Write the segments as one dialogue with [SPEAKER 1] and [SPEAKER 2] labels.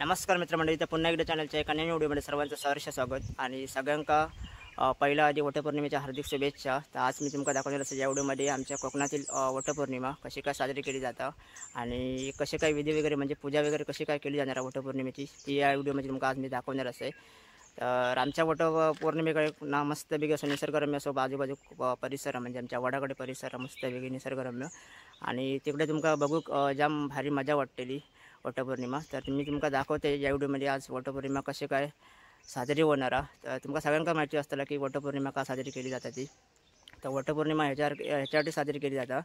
[SPEAKER 1] नमस्कार मित्रमंडळी, तर पुन्हा एकदा चॅनलच्या एका नवीन व्हिडिओमध्ये सर्वांचं सहर्ष स्वागत आणि सगळ्यांका पहिला आधी वटपौर्णिमेच्या हार्दिक शुभेच्छा। तर आज मी तुमका दाखवणार असे या व्हिडिओमध्ये आमच्या कोकणातील वटपौर्णिमा कशी काय साजरी केली जाता आणि कसे काय विधी वगैरे म्हणजे पूजा वगैरे कशी काय केली जाणार वटपौर्णिमेची ती या व्हिडिओमध्ये तुमका आज मी दाखवणार असे। तर आमच्या वटपौर्णिमेकडे ना मस्तपैकी असं निसर्गरम्य असो, बाजूबाजू परिसर म्हणजे आमच्या वडाकडे परिसर मस्तपैकी निसर्गरम्य आणि तिकडे तुमका बघू जाम भारी मजा वाटतेली वटपौर्णिमा। तर मी तुमका दाखवते या व्हिडिओमध्ये आज वटपौर्णिमा कशी काय साजरी होणार। तर तुमका सगळ्यांना माहिती असतं की वटपौर्णिमा का साजरी केली जाते ती। तर वटपौर्णिमा ह्याच्यासाठी साजरी केली जाता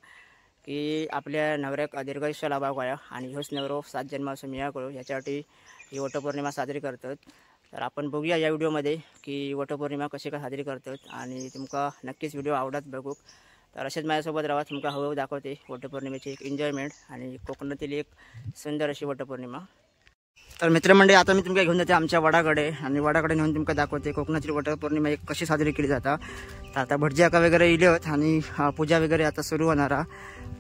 [SPEAKER 1] की आपल्या नवऱ्याक दीर्घायुष्य लाभाव काय आणि ह्योच नवरो 7 जन्म असं मिळा करू ह्याच्यासाठी ही वटपौर्णिमा साजरी करतात। तर आपण बघूया या व्हिडिओमध्ये की वटपौर्णिमा कशी काय साजरी करतात आणि तुमका नक्कीच व्हिडिओ आवडत बघू। तर असेच माझ्यासोबत राहा, तुमका हळूहळू दाखवते वटपौर्णिमेची एक एन्जॉयमेंट आणि कोकणातील एक सुंदर अशी वटपौर्णिमा। तर मित्रमंडळी, आता मी तुमका घेऊन जाते आमच्या वडाकडे आणि वडाकडे नेऊन तुमका दाखवते कोकणातील वटपौर्णिमा एक कशी साजरी केली जाता। तर आता भटजी आका वगैरे इले होत आणि पूजा वगैरे आता सुरू होणार।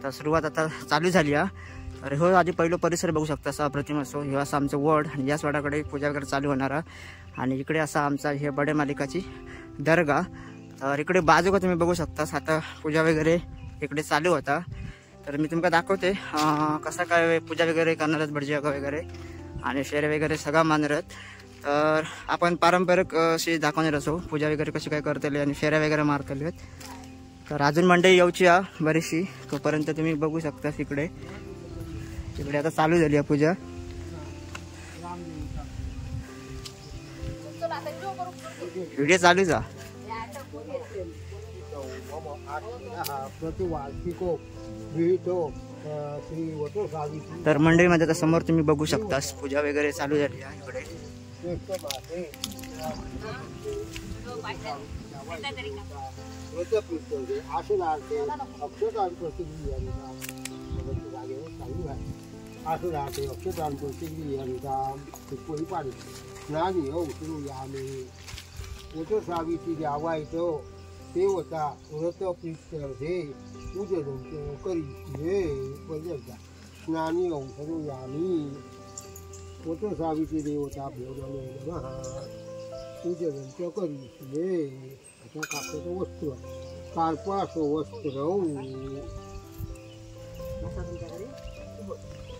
[SPEAKER 1] तर सुरुवात आता चालू झाली आहे। तर हो आधी पहिलं परिसर बघू शकता असा अप्रतिम असो, हे असं आमचं वड आणि याच वडाकडे पूजा वगैरे चालू होणार आणि इकडे असा आमचा हे बडे मालिकाची दर्गा। तर इकडे बाजूला तुम्ही बघू शकता आता पूजा वगैरे इकडे चालू होता। तर मी तुमका दाखवते कसा काय पूजा वगैरे करणार भटजी आका वगैरे आणि शेर वगैरे सगळं मानणार। तर आपण पारंपरिक अशी दाखवणार असो पूजा वगैरे कशी काय करतले आणि फेऱ्या वगैरे मारतले। तर अजून मंडळी यायची बरीचशी, तोपर्यंत तुम्ही बघू शकता इकडे इकडे आता चालू झाली आहे पूजा। व्हिडिओ चालू जा। तर मंडळीमध्ये आता समोर तुम्ही बघू शकता पूजा वगैरे चालू झाली आहे इकडे।
[SPEAKER 2] देवता व्रत प्रीत्यर्थे पूजनं करिष्ये पर्यंता स्नानी औषधयामी वटसावित्री देवताभ्यो नमः पूजनं करिष्ये। आता कापसाचं वस्त्र कार्पासो वस्त्र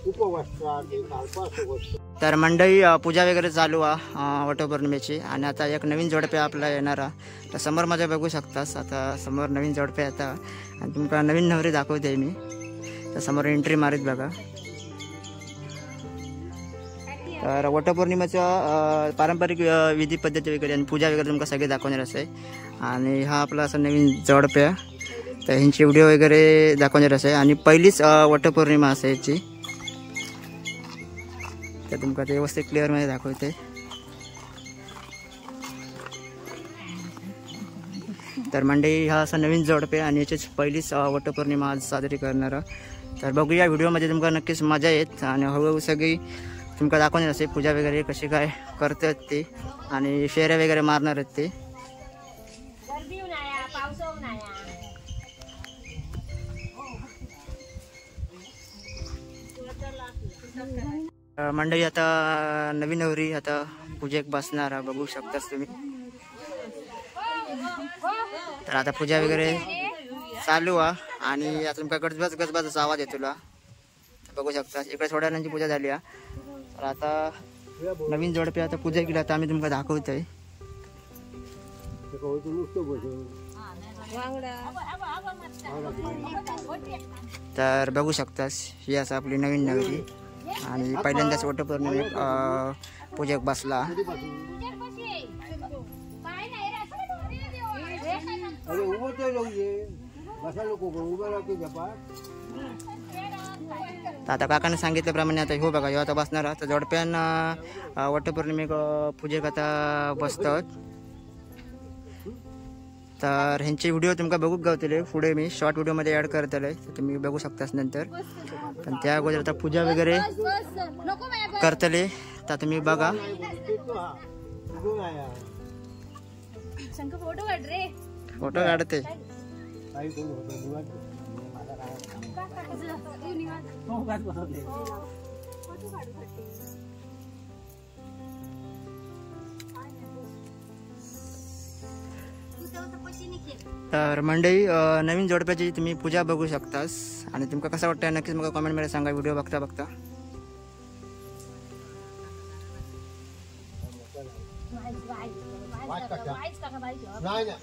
[SPEAKER 2] उपवस्त्राचे कार्पासो वस्त्र।
[SPEAKER 1] तर मंडळी पूजा वगैरे चालू आहे वटपौर्णिमेची आणि आता एक नवीन जोडपे आपला येणार। तर समोर माझ्या बघू शकतास आता समोर नवीन जोडपे आता आणि तुमका नवीन नवरी दाखवते मी। तर समोर एंट्री मारीत बघा। तर वटपौर्णिमेचा पारंपरिक विधी पद्धती वगैरे आणि पूजा वगैरे तुमका सगळे दाखवणार असे आणि हा आपला असं नवीन जोडपे। तर ह्यांची व्हिडिओ वगैरे दाखवणार असे आणि पहिलीच वटपौर्णिमा असे याची। तर तुमका ते व्यवस्थित क्लिअर मध्ये दाखवते। तर मंडळी हा असा नवीन जोडपे आणि याचीच पहिलीच वटपौर्णिमा आज साजरी करणार। तर बघूया व्हिडिओमध्ये तुमका नक्कीच मजा येत आणि हळूहळू सगळी तुमका दाखवणार असे पूजा वगैरे कशी काय करतात ते आणि फेऱ्या वगैरे मारणार आहेत ते। मंडळी आता नवीन नवरी आता पूजेक बसणार बघू शकताच तुम्ही। तर आता पूजा वगैरे चालू आहे आणि आता तुमका गजबज गजबजाचा आवाज येतो तुला बघू शकता। इकडे थोड्या जणांची पूजा झाली आहे। तर आता नवीन जोडपे आता पूजा केली आता आम्ही तुमका दाखवतोय। तर बघू शकतास ही असं आपली नवीन नवरी आणि पहिल्यांदाच वटपौर्णिमे पूजेक बसला। आता काकाने सांगितल्याप्रमाणे आता हो बघा ह्यो आता बसणार आता जोडप्यान वटपौर्णिमेक पूजेक आता बसतात। तर ह्यांचे व्हिडिओ तुमका बघूक गावतले पुढे मी शॉर्ट व्हिडिओमध्ये ॲड करतले, तर तुम्ही बघू शकतास नंतर। पण त्या अगोदर आता पूजा वगैरे करतले तर तुम्ही बघा। फोटो काढते तर मंडळी नवीन जोडप्याची तुम्ही पूजा बघू शकतास आणि तुमका कसं वाटतं नक्कीच मला कमेंटमध्ये सांगा व्हिडिओ बघता बघता.
[SPEAKER 2] नाही नाही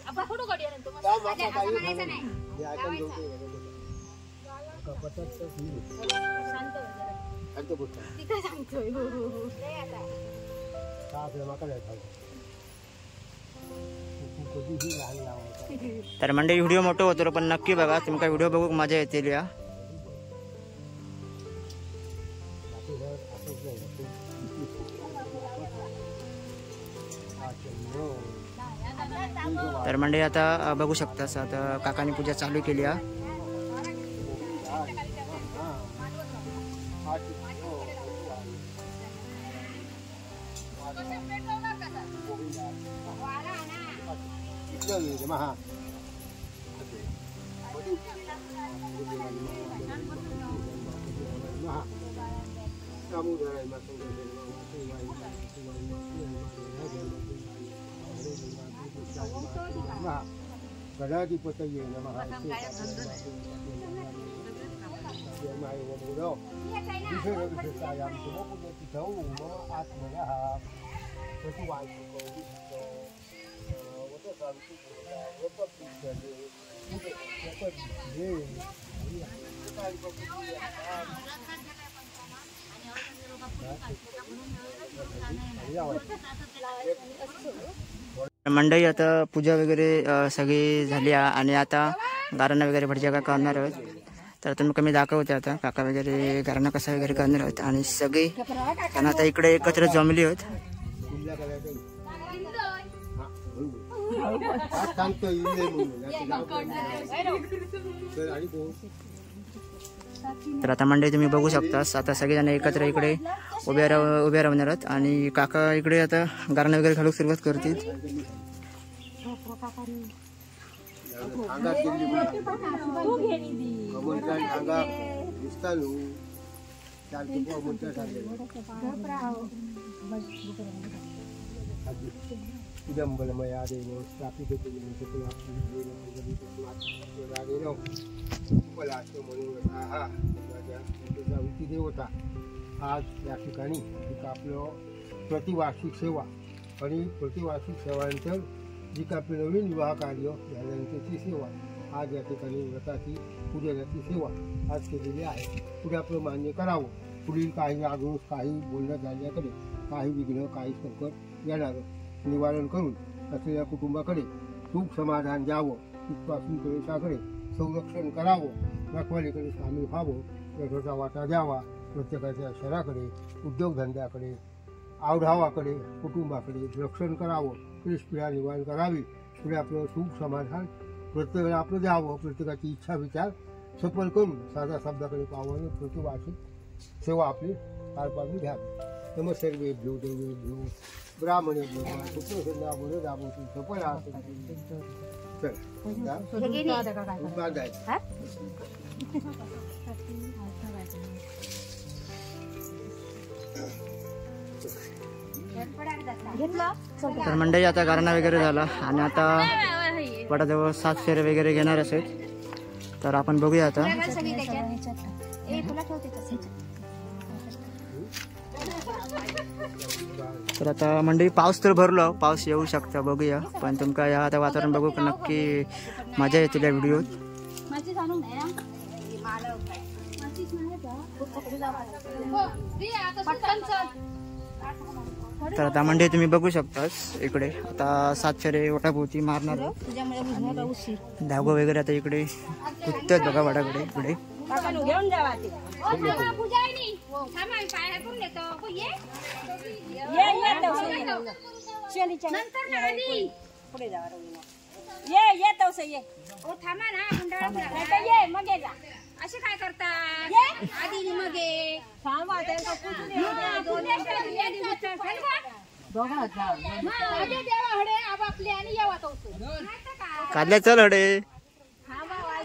[SPEAKER 1] तर मंडळी व्हिडिओ मोठं होतो पण नक्की बघा तुमका व्हिडिओ बघूक मजा येतील या. तर मंडळी आता बघू शकतास आता काकाने पूजा चालू केली आहे.
[SPEAKER 2] गणाधिपतये नमः विशेषायां शुभपुण्यतिथौ मम आत्मनः प्रतिवायुको
[SPEAKER 1] मंडळी आता पूजा वगैरे सगळी झाली आणि आता गारणं वगैरे भटजा का करणार आहोत. तर तुम्ही कमी दाखवते आता काका वगैरे गारणं कसं वगैरे करणार आहोत आणि सगळी त्यांना आता इकडे एकत्र जमली होत. तर आता मंडळी तुम्ही बघू शकता आता सगळेजण एकत्र इकडे उभ्या राहणार आहेत आणि काका इकडे आता गारणं वगैरे घालूक सुरुवात करतील.
[SPEAKER 2] इदंबलमया देवो देवता आज या ठिकाणी एक आपलं प्रतिवार्षिक सेवा आणि प्रतिवार्षिक सेवानंतर जी काय आपली नवीन विवाह कार्य झाल्यानंतरची सेवा आज या ठिकाणी व्रताची पूजनाची सेवा आज केलेली आहे. पुढे आपलं मान्य करावं. पुढील काही आगोष काही बोलणं झाल्याकडे काही विघ्न काही संकट येणारं निवारण करून असलेल्या कुटुंबाकडे सुख समाधान द्यावं. तिथपासून क्लेशाकडे संरक्षण करावं. रखवालीकडे सामील व्हावं. यशाचा वाटा द्यावा. प्रत्येकाच्या शहराकडे उद्योगधंद्याकडे आवडावाकडे कुटुंबाकडे रक्षण करावं. क्लेशपीडा निवारण करावी. पुढे आपलं सुख समाधान प्रत्येकाला आपलं द्यावं. प्रत्येकाची इच्छा विचार सफल करून साध्या शब्दाकडे पावाने प्रतिवार्षिक सेवा आपली पार पाडून घ्यावी. नमस्सर्वेभ्यो देवेभ्यो ब्राह्मणेभ्यो पुत्रसंध्या मुळे दाबोती सफल असेल.
[SPEAKER 1] तर मंडळी आता गारणा वगैरे झाला आणि आता वडाजवळ 7 फेरे वगैरे घेणार असेल. तर आपण बघूया आता. तर आता मंडळी पाऊस तर भरलो पाऊस येऊ शकता बघूया पण तुमका या आता वातावरण बघू नक्की मजा येतील या व्हिडिओत. तर आता मंडळी तुम्ही बघू शकतास इकडे आता 7 फेरे वटाभोवती मारणार धागो वगैरे आता इकडे उत्तर बघा वडाकडे इकडे.
[SPEAKER 3] असे काय करतात आधी मग
[SPEAKER 1] काढल्या चल हडे.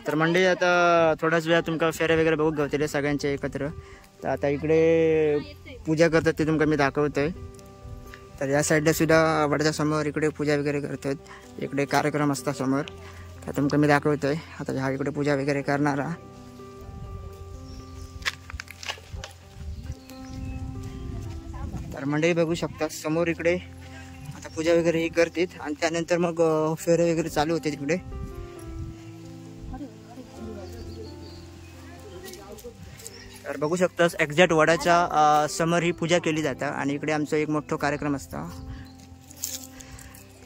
[SPEAKER 1] तर मंडळी आता थोडाच वेळा तुमका फेरे वगैरे बघू गावतले सगळ्यांचे एकत्र. तर आता इकडे पूजा करतात ते तुमका मी दाखवतोय. तर या साईडला सुद्धा वडाच्या समोर इकडे पूजा वगैरे करतात, इकडे कार्यक्रम असतात समोर. तर तुमका मी दाखवतोय आता हा इकडे पूजा वगैरे करणारा. तर मंडळी बघू शकता समोर इकडे आता पूजा वगैरे ही करतात आणि त्यानंतर मग फेरे वगैरे चालू होते तिकडे. तर बघू शकतास एक्झॅक्ट वडाच्या समोर ही पूजा केली जातं आणि इकडे आमचा एक मोठा कार्यक्रम असतो.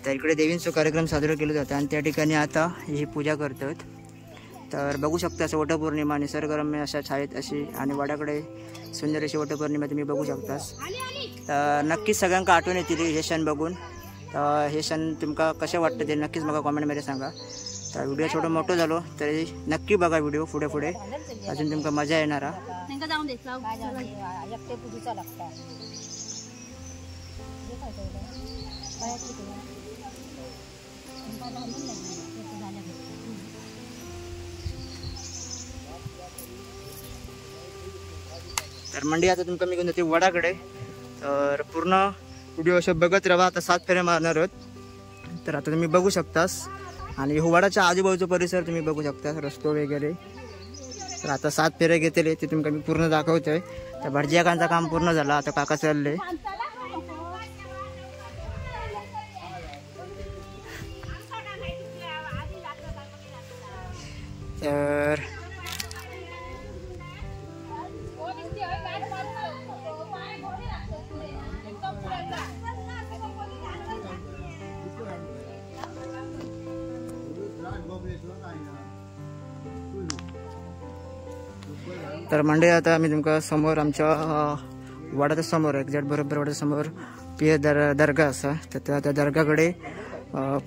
[SPEAKER 1] तर इकडे देवींचा कार्यक्रम साजरा केला जातो आणि त्या ठिकाणी आता ही पूजा करतात. तर बघू शकता असं वटपौर्णिमा निसर्गरम्य अशा छायेत अशी आणि वडाकडे सुंदर अशी वटपौर्णिमा तुम्ही बघू शकतास. तर नक्कीच सगळ्यांना आठवण येतील हे क्षण बघून. तर हे क्षण तुमका कसे वाटतं ते नक्कीच मला कॉमेंटमध्ये सांगा. तर व्हिडिओ छोटं मोठं झालो तरी नक्की बघा व्हिडिओ पुढे पुढे अजून तुमका मजा येणार. तर मंडी आता तुमका मी घेऊन जाते वडाकडे. तर पूर्ण व्हिडिओ असं बघत राहा. आता 7 फेऱ्या मारणार आहोत. तर आता तुम्ही बघू शकतास आणि वडाच्या आजूबाजूचा परिसर तुम्ही बघू शकता रस्तो वगैरे. तर आता 7 फेऱ्या घेतले ते तुमका मी पूर्ण दाखवतोय. तर भटजियाकांचं काम पूर्ण झालं आता काका चालले. तर तर मंडळी आता मी तुमका समोर आमच्या वडाच्या समोर एक्झॅक्ट बरोबर वडाच्या समोर पिय दर्गा असा. तर त्या दर्गाकडे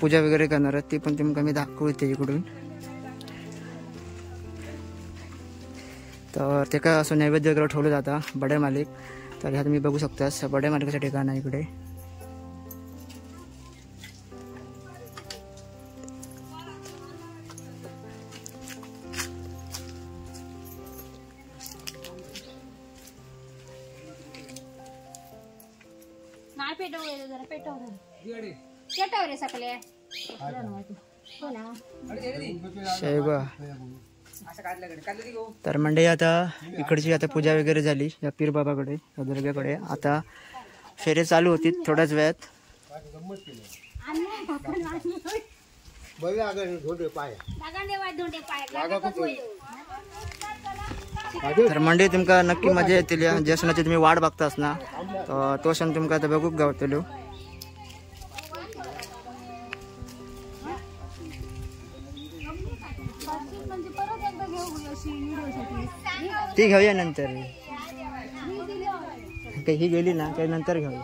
[SPEAKER 1] पूजा वगैरे करणार आहेत ती पण तुमका मी दाखवते इकडून. तर ते काय असं नैवेद्य वगैरे ठेवलं जातं बडे मालिक. तर ह्या तुम्ही बघू शकता बडे मालिकाचं ठिकाण आहे इकडे. तर मंडळी आता इकडची आता पूजा वगैरे झाली या पीर बाबाकडे या दर्ग्याकडे. आता फेरे चालू होती थोड्याच वेळात. तर मंडळी तुमका नक्की मजा येतील. या ज्या सणाची तुम्ही वाट बघतास ना तो सण तुमका आता बघूक गावतलो. ती घेऊया नंतर. ही गेली ना काही नंतर घेऊया.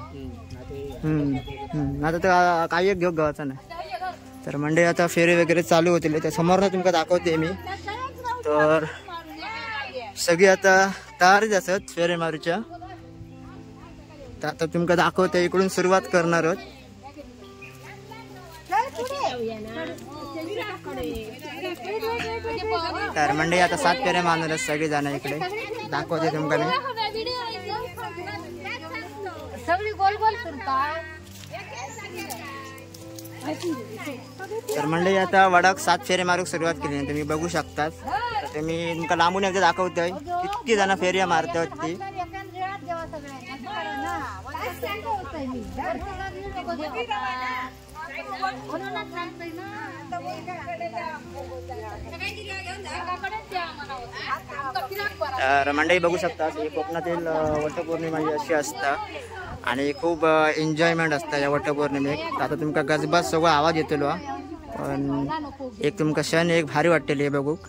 [SPEAKER 1] आता तर काही एक घेऊ गावाचा नाही. तर मंडळी आता फेरे वगैरे चालू होतील त्या समोर तुमका दाखवते मी. तर सगळी आता तयारीच असत फेरे मारूच्या. तर आता तुमका दाखवते इकडून सुरुवात करणार आहोत. तर मंडळी आता 7 फेऱ्या मारणार आहेत सगळे जण इकडे दाखवते तुमका मी. तर मंडळी आता वडाक 7 फेरे मारूक सुरुवात केली तुम्ही बघू शकतात. तर तुम्ही तुमका लांबून एकदा दाखवतोय किती जण फेऱ्या मारतात ती. तर मंडळी बघू शकता कोकणातील वटपौर्णिमा ही अशी असता आणि खूप एन्जॉयमेंट असतं या वटपौर्णिमेक. आता तुमका गजबात सगळं आवाज येतलो पण एक तुमका क्षण एक भारी वाटतेली हे बघूक.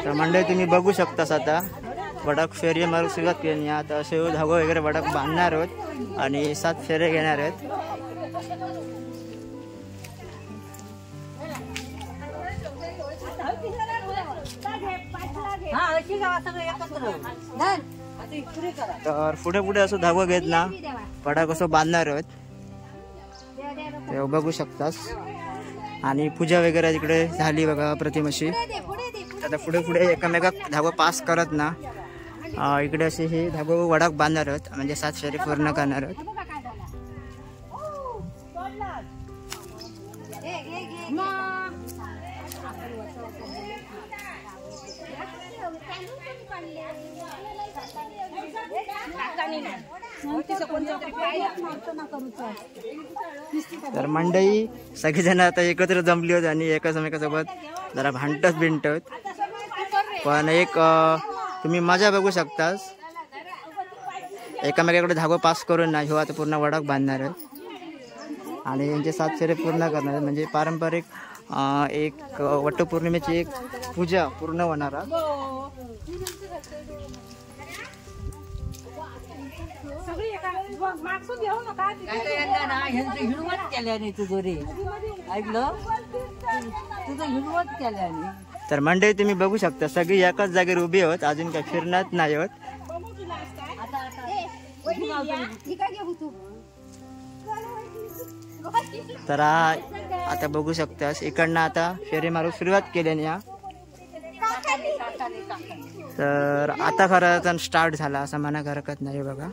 [SPEAKER 1] तर मंडळी तुम्ही बघू शकतास आता वडाक फेरी मारून सुरुवात केली. आता असे धागो वगैरे वडाक बांधणार आहोत आणि 7 फेरे घेणार आहेत. तर पुढे पुढे असं धागो घेत ना पडा कसं बांधणार आहोत ते बघू शकतास. आणि पूजा वगैरे तिकडे झाली बघा प्रतिमाशी. आता पुढे पुढे एकमेकाक धागो पास करत ना इकडे असे हे धागो वडाक बांधणार आहोत म्हणजे 7 फेरे पूर्ण करणार आहोत. तर मंडळी सगळेजण आता एकत्र जमली होत आणि एकामेकासोबत जरा भांडत बिंटत. पण एक तुम्ही मजा बघू शकतास एकामेकाकडे धागो पास करून ना ह्यो आता पूर्ण वडाक बांधणार आहे आणि यांचे 7 फेरे पूर्ण करणार आहेत. म्हणजे पारंपरिक एक वटपौर्णिमेची एक पूजा पूर्ण होणार आहे. तर मंडळी तुम्ही बघू शकता सगळी एकाच जागेवर उभी आहोत अजून काही फिरण्यात नाही होत. तर आता बघू शकतास इकडनं आता फेरी मारू सुरुवात केल्याने तर आता खरं स्टार्ट झाला असं म्हणा हरकत नाही बघा.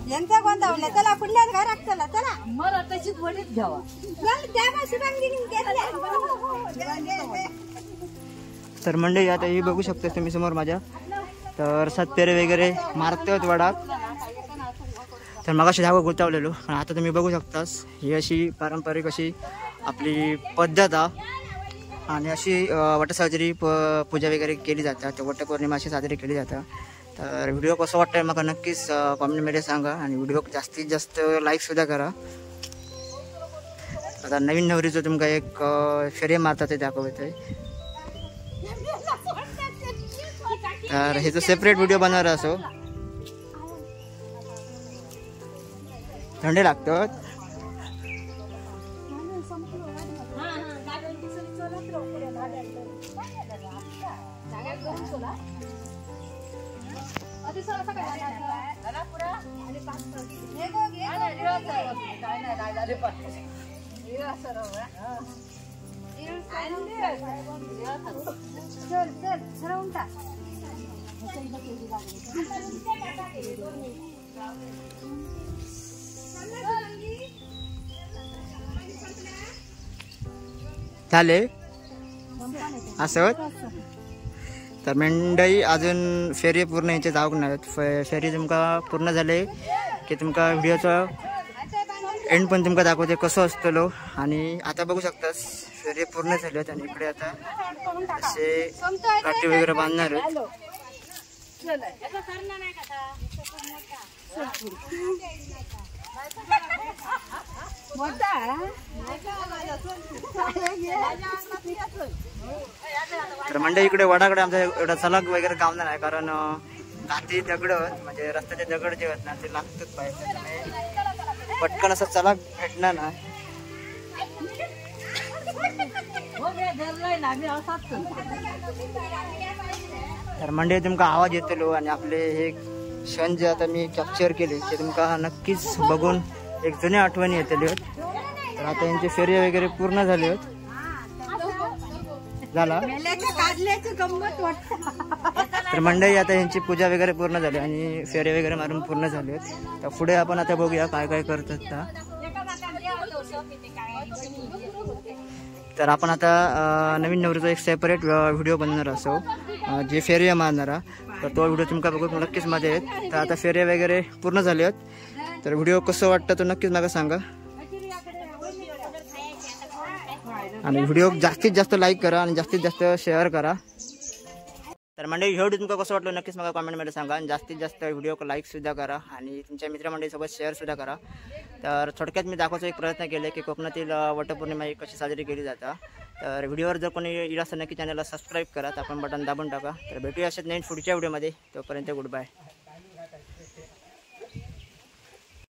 [SPEAKER 3] यांचा गोंधावला चला पुढल्याच घरात चला चला मला तशीच वडीत घ्यावा.
[SPEAKER 1] तर मंडळी आता ही बघू शकता तुम्ही समोर माझ्या तर 7 फेरे वगैरे मारतोय वडाक. तर मगाशी धागो गुंतवलेलो पण आता तुम्ही बघू शकतास ही अशी पारंपरिक अशी आपली पद्धत आहे आणि अशी वटसावित्री पूजा वगैरे केली जातात. वटपौर्णिमा अशी साजरी केली जातात. तर व्हिडिओ कसं वाटतंय मला नक्कीच कमेंटमध्ये सांगा आणि व्हिडिओ जास्तीत जास्त लाईकसुद्धा करा. आता नवीन नवरीचं तुमका एक फेरे मारतात ते दाखवत आहे. तर ह्याचं सेपरेट व्हिडिओ बनवणार असो थंडी लागतात. झाले असं. तर मंडळी अजून फेरी पूर्ण याचे जाऊक नाहीत. फेरी तुमका पूर्ण झाले की तुमका व्हिडिओचा एंड पण तुमका दाखवते कसं असतलो. आणि आता बघू शकतास फेरी पूर्ण झालेत आणि इकडे आता असे काठी वगैरे बांधणार आहेत. तर मंडळी इकडे वडाकडे आमचा एवढा सलग वगैरे गावणार आहे कारण काठी दगड म्हणजे रस्त्याचे दगड जे आहेत ना ते लागतात पाहिजे पटकन असं चलाक भेटणार नाही. तर मंडळी तुमका आवाज येतलो आणि आपले हे क्षण जे आता मी कॅप्चर केले ते तुमका नक्कीच बघून एक जुन्या आठवणी येतले आहेत. तर आता यांचे फेरे वगैरे पूर्ण झाले आहेत. झाला तर मंडळी आता यांची पूजा वगैरे पूर्ण झाली आणि फेरे वगैरे मारून पूर्ण झाले आहेत. तर पुढे आपण आता बघूया काय काय करतात का. तर आपण आता नवीन नवरीचा एक सेपरेट व्हिडिओ बनवणार असो जे फेरे मारणारा. तर तो व्हिडिओ तुमका बघून नक्कीच मजा येत. तर आता फेरे वगैरे पूर्ण झाले आहेत. तर व्हिडिओ कसं वाटतं तो नक्कीच मला सांगा आणि व्हिडिओ जास्तीत जास्त लाईक करा आणि जास्तीत जास्त शेअर करा. तर मंडळी हे व्हिडिओ तुमका कसं वाटलं नक्कीच मला कॉमेंटमध्ये सांगा आणि जास्तीत जास्त व्हिडिओ लाईकसुद्धा करा आणि तुमच्या मित्रमंडळीसोबत शेअरसुद्धा करा. तर थोडक्यात मी दाखवायचा एक प्रयत्न केला की कोकणातील वटपौर्णिमा ही कशी साजरी केली जाता. तर व्हिडिओवर जर कोणी येईल असं नक्की चॅनलला सबस्क्राईब करा, तर आपण बटन दाबून टाका. तर भेटूया अशाच नवीन पुढच्या व्हिडिओमध्ये. तोपर्यंत गुड बाय.